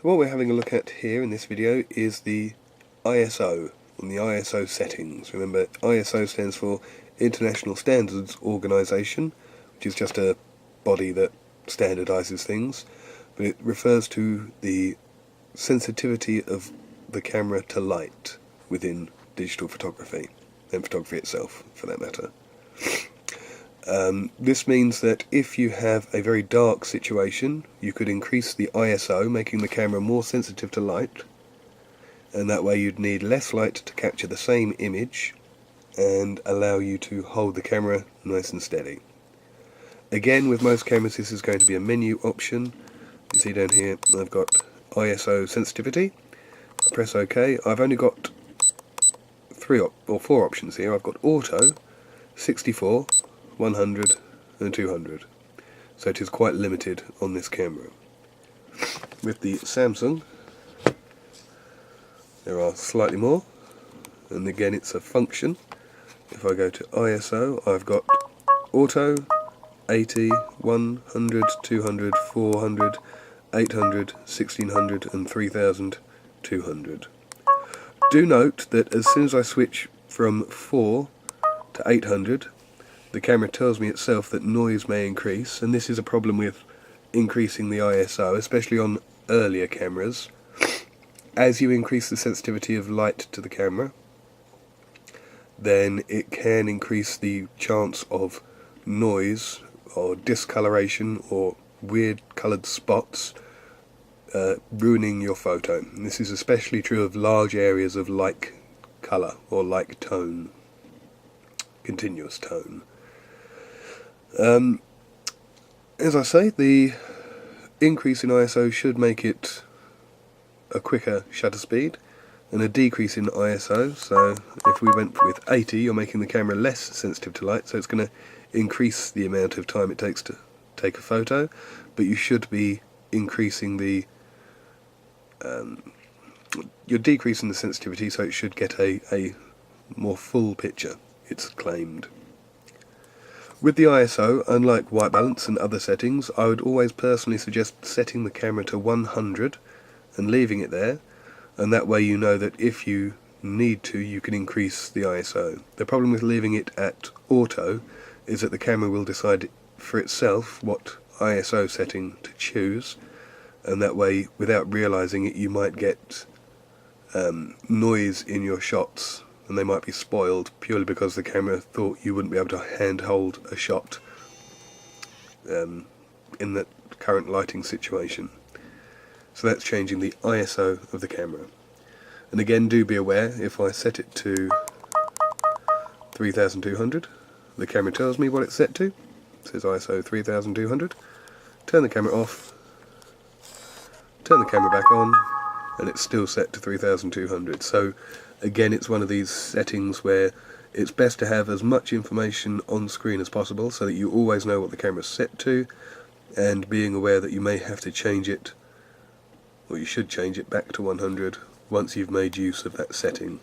So what we're having a look at here in this video is the ISO and the ISO settings. Remember, ISO stands for International Standards Organization, which is just a body that standardizes things, but it refers to the sensitivity of the camera to light within digital photography, and photography itself for that matter. This means that if you have a very dark situation, you could increase the ISO, making the camera more sensitive to light, and that way you'd need less light to capture the same image and allow you to hold the camera nice and steady. Again, with most cameras this is going to be a menu option. You see down here I've got ISO sensitivity. I press OK. I've only got 4 options here. I've got auto, 64, 100 and 200. So it is quite limited on this camera. With the Samsung there are slightly more, and again it's a function. If I go to ISO, I've got auto, 80, 100, 200, 400, 800, 1600 and 3200. Do note that as soon as I switch from 4 to 800, the camera tells me itself that noise may increase, and this is a problem with increasing the ISO, especially on earlier cameras. As you increase the sensitivity of light to the camera, then it can increase the chance of noise or discoloration or weird coloured spots ruining your photo. And this is especially true of large areas of like colour or like tone, continuous tone. As I say, the increase in ISO should make it a quicker shutter speed, and a decrease in ISO, so if we went with 80, you're making the camera less sensitive to light, so it's going to increase the amount of time it takes to take a photo, but you should be increasing the you're decreasing the sensitivity, so it should get a more full picture, it's claimed. With the ISO, unlike white balance and other settings, I would always personally suggest setting the camera to 100 and leaving it there, and that way you know that if you need to, you can increase the ISO. The problem with leaving it at auto is that the camera will decide for itself what ISO setting to choose, and that way, without realizing it, you might get noise in your shots, and they might be spoiled purely because the camera thought you wouldn't be able to handhold a shot in the current lighting situation. So that's changing the ISO of the camera. And again, do be aware, if I set it to 3200, the camera tells me what it's set to. It says ISO 3200. Turn the camera off, turn the camera back on, and it's still set to 3200. So again, it's one of these settings where it's best to have as much information on screen as possible so that you always know what the camera's set to, and being aware that you may have to change it, or you should change it back to 100 once you've made use of that setting.